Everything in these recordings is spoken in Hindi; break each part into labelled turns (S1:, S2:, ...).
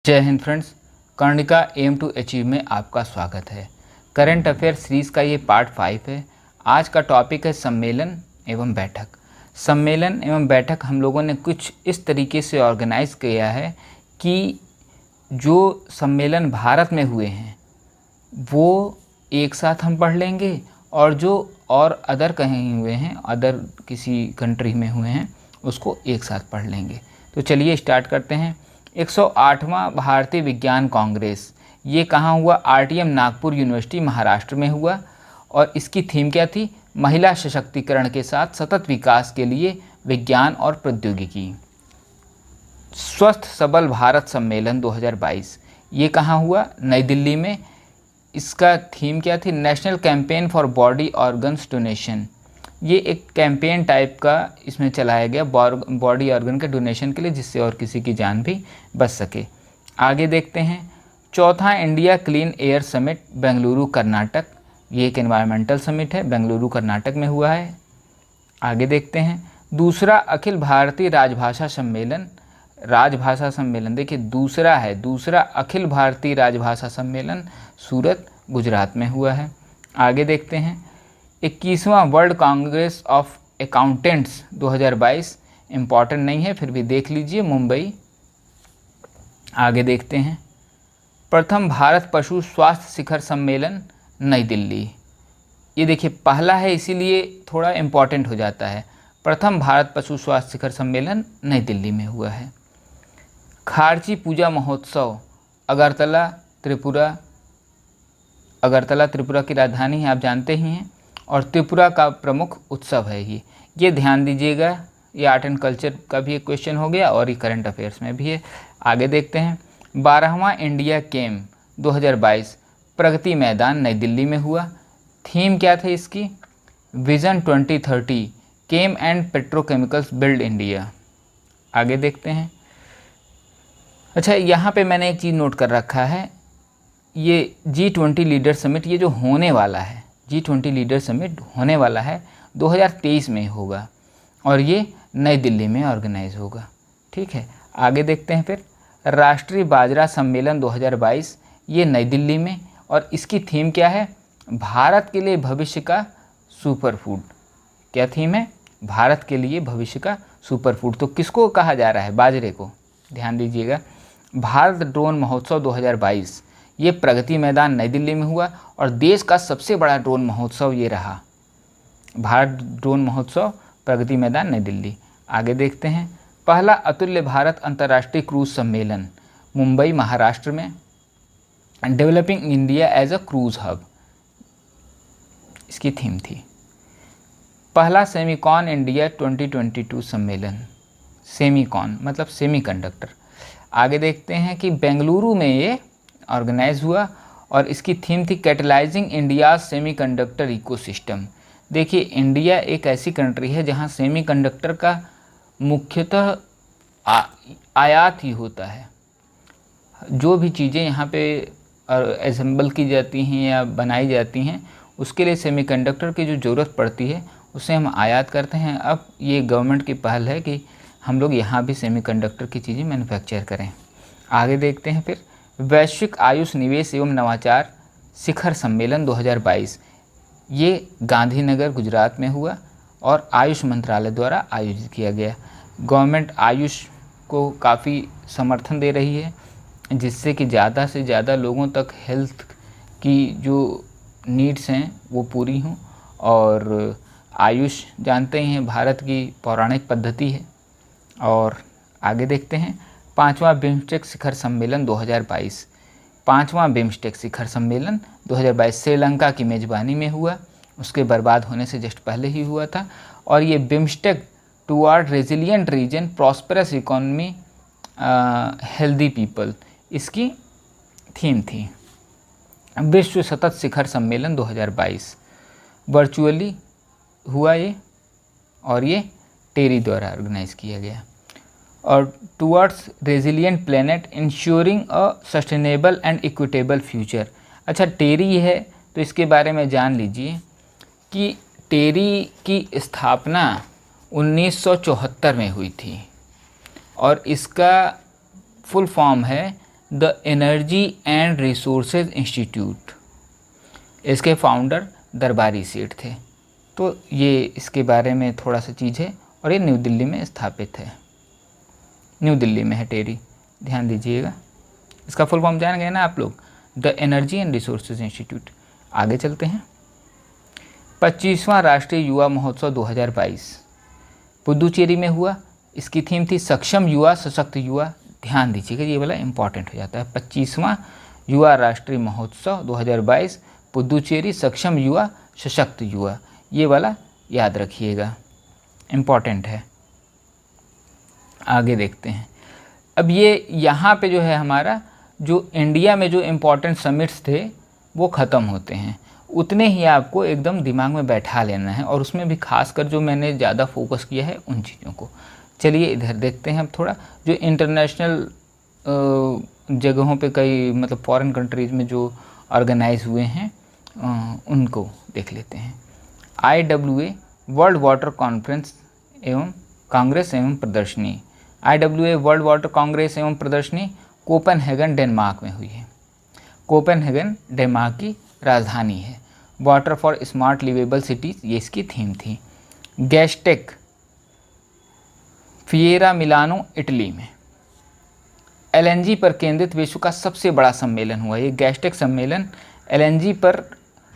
S1: जय Hind friends, Karnika aim to achieve में आपका स्वागत है। करंट अफेयर सीरीज़ का ये पार्ट 5 है। आज का टॉपिक है सम्मेलन एवं बैठक। सम्मेलन एवं बैठक हम लोगों ने कुछ इस तरीके से ऑर्गेनाइज किया है कि जो सम्मेलन भारत में हुए हैं वो एक साथ हम पढ़ लेंगे, और जो और अदर कहीं हुए हैं, अदर किसी कंट्री में हुए हैं, उसको एक साथ पढ़ लेंगे। तो चलिए स्टार्ट करते हैं। 108वां भारतीय विज्ञान कांग्रेस ये कहाँ हुआ? आरटीएम नागपुर यूनिवर्सिटी महाराष्ट्र में हुआ। और इसकी थीम क्या थी? महिला सशक्तिकरण के साथ सतत विकास के लिए विज्ञान और प्रौद्योगिकी। स्वस्थ सबल भारत सम्मेलन 2022 ये कहाँ हुआ? नई दिल्ली में। इसका थीम क्या थी? National campaign for body organs donation. ये एक कैंपेन टाइप का इसमें चलाया गया बॉडी ऑर्गन के डोनेशन के लिए, जिससे और किसी की जान भी बच सके। आगे देखते हैं। चौथा India clean air summit Bengaluru Karnataka. ये एक एनवायरमेंटल समिट है, बेंगलुरु कर्नाटक में हुआ है। आगे देखते हैं। दूसरा अखिल भारतीय राजभाषा सम्मेलन, राजभाषा सम्मेलन देखिए दूसरा है, दूसरा अखिल भारतीय राजभाषा सम्मेलन सूरत गुजरात में हुआ है। आगे देखते हैं। 21वां world congress of accountants 2022 important नहीं है, फिर भी देख लीजिए, मुंबई। आगे देखते हैं। प्रथम भारत पशु स्वास्थ्य शिखर सम्मेलन नई दिल्ली। ये देखिए पहला है, इसीलिए थोड़ा इम्पॉर्टेंट हो जाता है। प्रथम भारत पशु स्वास्थ्य शिखर सम्मेलन नई दिल्ली में हुआ है। खारची पूजा महोत्सव अगरतला त्रिपुरा। अगरतला त्रिपुरा की राजधानी है, आप जानते ही हैं, और त्रिपुरा का प्रमुख उत्सव है ये ध्यान दीजिएगा। ये आर्ट एंड कल्चर का भी एक क्वेश्चन हो गया और ये करंट अफेयर्स में भी है। आगे देखते हैं। 12वां इंडिया गेम 2022 प्रगति मैदान नई दिल्ली में हुआ। थीम क्या थी इसकी? Vision 2030 came and petrochemicals build India. आगे देखते हैं। अच्छा, यहाँ पे मैंने एक चीज़ नोट कर रखा है, ये G20 लीडर समिट, ये जो होने वाला है G20 लीडर समिट होने वाला है 2023 में होगा, और ये नई दिल्ली में ऑर्गेनाइज होगा। ठीक है, आगे देखते हैं। फिर राष्ट्रीय बाजरा सम्मेलन 2022 ये नई दिल्ली में, और इसकी थीम क्या है? भारत के लिए भविष्य का सुपर फूड। क्या थीम है? भारत के लिए भविष्य का सुपर फूड। तो किसको कहा जा रहा है? बाजरे को। ध्यान दीजिएगा। भारत ड्रोन महोत्सव 2022 ये प्रगति मैदान नई दिल्ली में हुआ, और देश का सबसे बड़ा ड्रोन महोत्सव ये रहा, भारत ड्रोन महोत्सव प्रगति मैदान नई दिल्ली। आगे देखते हैं। पहला अतुल्य भारत अंतर्राष्ट्रीय क्रूज सम्मेलन मुंबई महाराष्ट्र में। Developing India as a cruise hub इसकी थीम थी। पहला सेमीकॉन इंडिया 2022 सम्मेलन, सेमीकॉन मतलब सेमीकंडक्टर। आगे देखते हैं कि बेंगलुरु में ये ऑर्गेनाइज हुआ, और इसकी थीम थी कैटलाइजिंग इंडिया सेमीकंडक्टर इकोसिस्टम। देखिए इंडिया एक ऐसी कंट्री है जहां सेमीकंडक्टर का मुख्यतः आयात ही होता है। जो भी चीज़ें यहाँ पे असेंबल की जाती हैं या बनाई जाती हैं, उसके लिए सेमीकंडक्टर की जो ज़रूरत पड़ती है उसे हम आयात करते हैं। अब ये गवर्नमेंट की पहल है कि हम लोग यहाँ भी सेमीकंडक्टर की चीज़ें मैन्युफैक्चर करें। आगे देखते हैं। फिर वैश्विक आयुष निवेश एवं नवाचार शिखर सम्मेलन 2022 ये गांधीनगर गुजरात में हुआ, और आयुष मंत्रालय द्वारा आयोजित किया गया। गवर्नमेंट आयुष को काफ़ी समर्थन दे रही है, जिससे कि ज़्यादा से ज़्यादा लोगों तक हेल्थ की जो नीड्स हैं वो पूरी हों। और आयुष जानते ही हैं भारत की पौराणिक पद्धति है। और आगे देखते हैं। 5वां बिम्स्टेक शिखर सम्मेलन 2022 5वां बिम्स्टेक शिखर सम्मेलन 2022 श्रीलंका की मेज़बानी में हुआ, उसके बर्बाद होने से जस्ट पहले ही हुआ था। और ये BIMSTEC toward resilient region prosperous economy healthy people इसकी थीम थी। विश्व सतत शिखर सम्मेलन 2022 वर्चुअली हुआ ये, और ये टेरी द्वारा ऑर्गेनाइज किया गया। और towards resilient planet ensuring a sustainable and equitable future. अच्छा, टेरी है तो इसके बारे में जान लीजिए कि टेरी की स्थापना 1974 में हुई थी, और इसका फुल फॉर्म है the energy and resources institute. इसके फाउंडर दरबारी सेठ थे। तो ये इसके बारे में थोड़ा सा चीज़ है और ये न्यू दिल्ली में स्थापित है, न्यू दिल्ली में है टेरी, ध्यान दीजिएगा। इसका फुल फॉर्म जान गए ना आप लोग, the energy and resources institute. आगे चलते हैं। 25वां राष्ट्रीय युवा महोत्सव 2022 पुदुचेरी में हुआ। इसकी थीम थी सक्षम युवा सशक्त युवा। ध्यान दीजिएगा, ये वाला इंपॉर्टेंट हो जाता है। 25वां युवा राष्ट्रीय महोत्सव 2022 पुदुचेरी सक्षम युवा सशक्त युवा, ये वाला याद रखिएगा, इम्पॉर्टेंट है। आगे देखते हैं। अब ये यहाँ पे जो है हमारा जो इंडिया में जो इम्पोर्टेंट समिट्स थे वो ख़त्म होते हैं, उतने ही आपको एकदम दिमाग में बैठा लेना है, और उसमें भी खासकर जो मैंने ज़्यादा फोकस किया है उन चीज़ों को। चलिए इधर देखते हैं अब थोड़ा, जो इंटरनेशनल जगहों पे कई मतलब फॉरेन कंट्रीज़ में जो ऑर्गेनाइज हुए हैं उनको देख लेते हैं। IWA वर्ल्ड वाटर कॉन्फ्रेंस एवं कांग्रेस एवं प्रदर्शनी। IWA वर्ल्ड वाटर कांग्रेस एवं प्रदर्शनी कोपेनहेगन डेनमार्क में हुई है। कोपेनहेगन डेनमार्क की राजधानी है। Water for smart liveable cities, ये इसकी थीम थी। गैस्टेक फिएरा मिलानो इटली में LNG पर केंद्रित विश्व का सबसे बड़ा सम्मेलन हुआ। ये गैस्टेक सम्मेलन LNG पर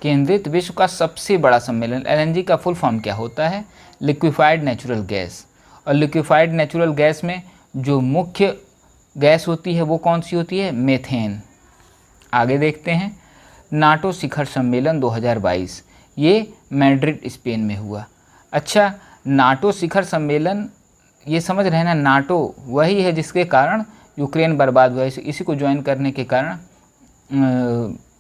S1: केंद्रित विश्व का सबसे बड़ा सम्मेलन। LNG का फुल फॉर्म क्या होता है? Liquefied natural gas. और लिक्विफाइड नेचुरल गैस में जो मुख्य गैस होती है वो कौन सी होती है? मेथेन। आगे देखते हैं। नाटो शिखर सम्मेलन 2022, ये मैड्रिड स्पेन में हुआ। अच्छा, नाटो शिखर सम्मेलन ये समझ रहे हैं ना, नाटो वही है जिसके कारण यूक्रेन बर्बाद हुआ। इसी को ज्वाइन करने के कारण,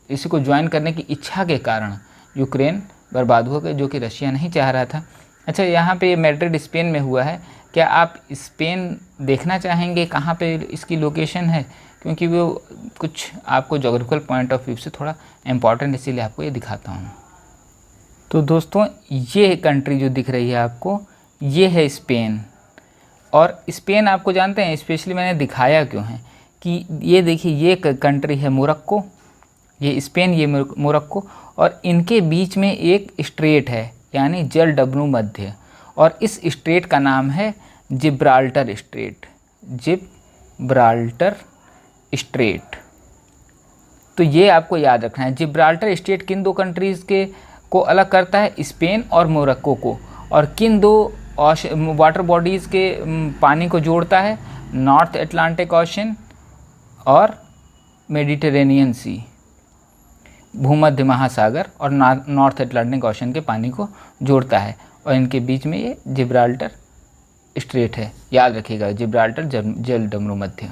S1: इसी को ज्वाइन करने की इच्छा के कारण यूक्रेन बर्बाद हो गया, जो कि रशिया नहीं चाह रहा था। अच्छा, यहाँ पे मैड्रिड स्पेन में हुआ है। क्या आप स्पेन देखना चाहेंगे कहाँ पे इसकी लोकेशन है? क्योंकि वो कुछ आपको जोग्राफिकल पॉइंट ऑफ व्यू से थोड़ा इम्पॉर्टेंट, इसीलिए आपको ये दिखाता हूँ। तो दोस्तों, ये कंट्री जो दिख रही है आपको, ये है स्पेन। और स्पेन आपको जानते हैं स्पेशली मैंने दिखाया क्यों है कि ये देखिए, ये कंट्री है मोरक्को, ये स्पेन, ये मोरक्को, और इनके बीच में एक स्ट्रेट है, यानी जल डब्लू मध्य, और इस स्ट्रेट का नाम है जिब्राल्टर स्ट्रेट। जिब्राल्टर स्ट्रेट, तो ये आपको याद रखना है। जिब्राल्टर स्ट्रेट किन दो कंट्रीज़ के को अलग करता है? स्पेन और मोरक्को को। और किन दो वाटर बॉडीज़ के पानी को जोड़ता है? नॉर्थ अटलांटिक ओशन और मेडिटेरेनियन सी, भूमध्य महासागर और नॉर्थ अटलांटिक ओशन के पानी को जोड़ता है, और इनके बीच में ये जिब्राल्टर स्ट्रेट है, याद रखिएगा, जिब्राल्टर जल डमरू मध्य।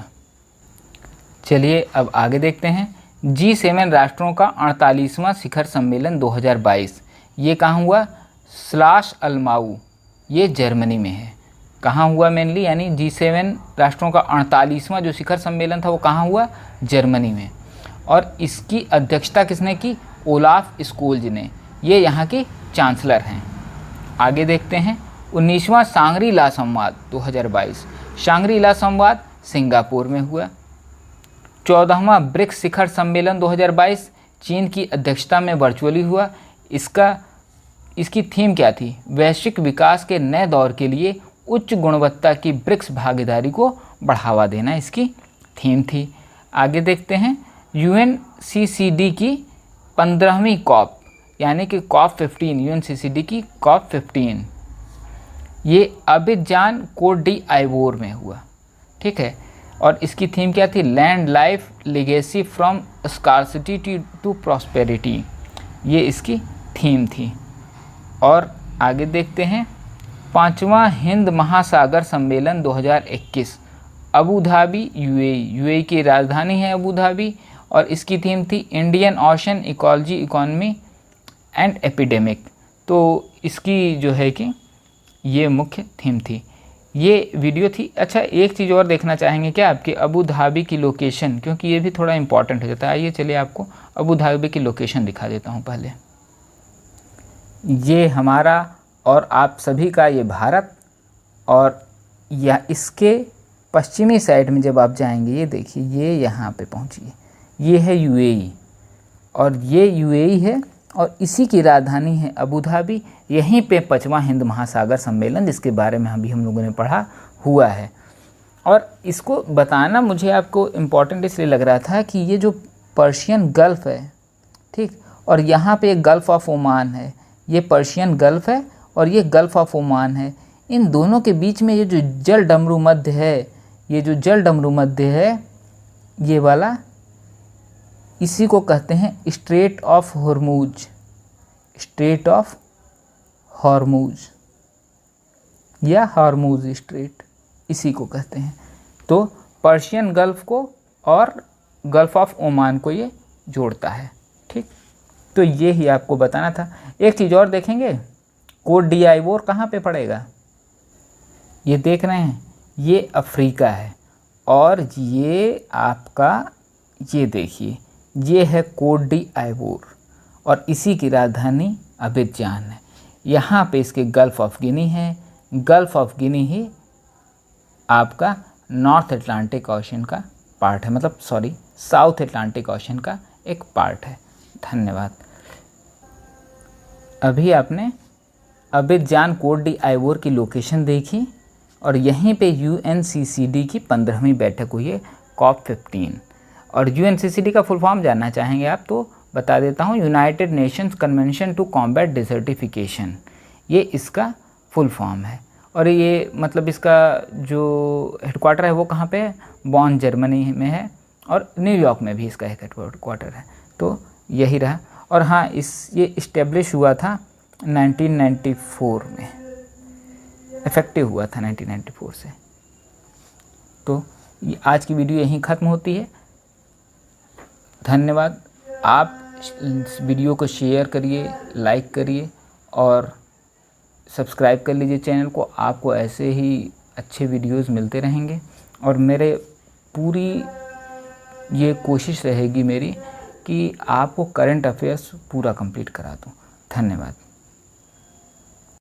S1: चलिए अब आगे देखते हैं। G7 राष्ट्रों का 48वां शिखर सम्मेलन 2022, ये कहाँ हुआ? स्लाश अलमाऊ, ये जर्मनी में है। कहाँ हुआ मेनली? यानी G7 राष्ट्रों का 48वां जो शिखर सम्मेलन था वो कहाँ हुआ? जर्मनी में। और इसकी अध्यक्षता किसने की? ओलाफ स्कोल्ज ने, ये यहाँ की चांसलर हैं। आगे देखते हैं। 19वां सांग्री ला संवाद 2022, सांग्री ला संवाद सिंगापुर में हुआ। 14वां ब्रिक्स शिखर सम्मेलन 2022 चीन की अध्यक्षता में वर्चुअली हुआ। इसकी थीम क्या थी? वैश्विक विकास के नए दौर के लिए उच्च गुणवत्ता की ब्रिक्स भागीदारी को बढ़ावा देना इसकी थीम थी। आगे देखते हैं। UNCCD की 15वीं कॉप, यानी कि COP 15, UNCCD की COP 15, ये अबिजान कोट डी आइवोर में हुआ। ठीक है, और इसकी थीम क्या थी? Land life legacy from scarcity to prosperity, ये इसकी थीम थी। और आगे देखते हैं। 5वां हिंद महासागर सम्मेलन 2021, अबू धाबी, UAE की राजधानी है अबू धाबी, और इसकी थीम थी Indian ocean ecology, economy and epidemic. तो इसकी जो है कि ये मुख्य थीम थी, ये वीडियो थी। अच्छा, एक चीज़ और देखना चाहेंगे क्या आपके? अबू धाबी की लोकेशन, क्योंकि ये भी थोड़ा इंपॉर्टेंट हो जाता है। आइए चलिए आपको अबू धाबी की लोकेशन दिखा देता हूँ पहले। ये हमारा और आप सभी का ये भारत, और या इसके पश्चिमी साइड में जब आप जाएंगे, ये देखिए ये यहाँ पे पहुँचिए, ये है यूएई और ये यूएई है और इसी की राजधानी है अबू धाबी। यहीं पे 5वां हिंद महासागर सम्मेलन, जिसके बारे में अभी हम लोगों ने पढ़ा हुआ है। और इसको बताना मुझे आपको इम्पॉर्टेंट इसलिए लग रहा था कि ये जो पर्शियन गल्फ़ है, ठीक, और यहाँ पे एक गल्फ़ ऑफ ओमान है, ये पर्शियन गल्फ़ है और ये गल्फ़ ऑफ ओमान है। इन दोनों के बीच में ये जो जल डमरू मध्य है, ये जो जल डमरू मध्य है, ये वाला, इसी को कहते हैं straight of Hormuz, straight of Hormuz या हॉर्मूज स्ट्रेट, इसी को कहते हैं। तो पर्शियन गल्फ़ को और गल्फ़ ऑफ ओमान को ये जोड़ता है, ठीक। तो ये ही आपको बताना था। एक चीज़ और देखेंगे, कोट डी आइवोर कहाँ पे पड़ेगा, ये देख रहे हैं, ये अफ्रीका है और ये आपका, ये देखिए ये है कोट डी आइवोर और इसी की राजधानी अबिजान है। यहाँ पे इसके गल्फ़ ऑफ गिनी है। गल्फ़ ऑफ गिनी ही आपका नॉर्थ अटलांटिक ओशन का पार्ट है, मतलब सॉरी साउथ अटलांटिक ओशन का एक पार्ट है। धन्यवाद। अभी आपने अबिजान कोट डी आइवोर की लोकेशन देखी और यहीं पे UNCCD की 15वीं बैठक हुई है, COP15। और UNCCD का फुल फॉर्म जानना चाहेंगे आप तो बता देता हूँ, United Nations convention to combat desertification, ये इसका फुल फॉर्म है। और ये मतलब इसका जो हेडक्वार्टर है वो कहाँ पे है, बॉन जर्मनी में है और न्यूयॉर्क में भी इसका हेडक्वार्टर है। तो यही रहा। और हाँ, ये इस्टेब्लिश हुआ था 1994 में, इफेक्टिव हुआ था 1994 से। तो आज की वीडियो यहीं ख़त्म होती है। धन्यवाद। आप इस वीडियो को शेयर करिए, लाइक करिए और सब्सक्राइब कर लीजिए चैनल को। आपको ऐसे ही अच्छे वीडियोस मिलते रहेंगे और मेरे पूरी ये कोशिश रहेगी मेरी कि आपको करंट अफेयर्स पूरा कंप्लीट करा दूँ। धन्यवाद।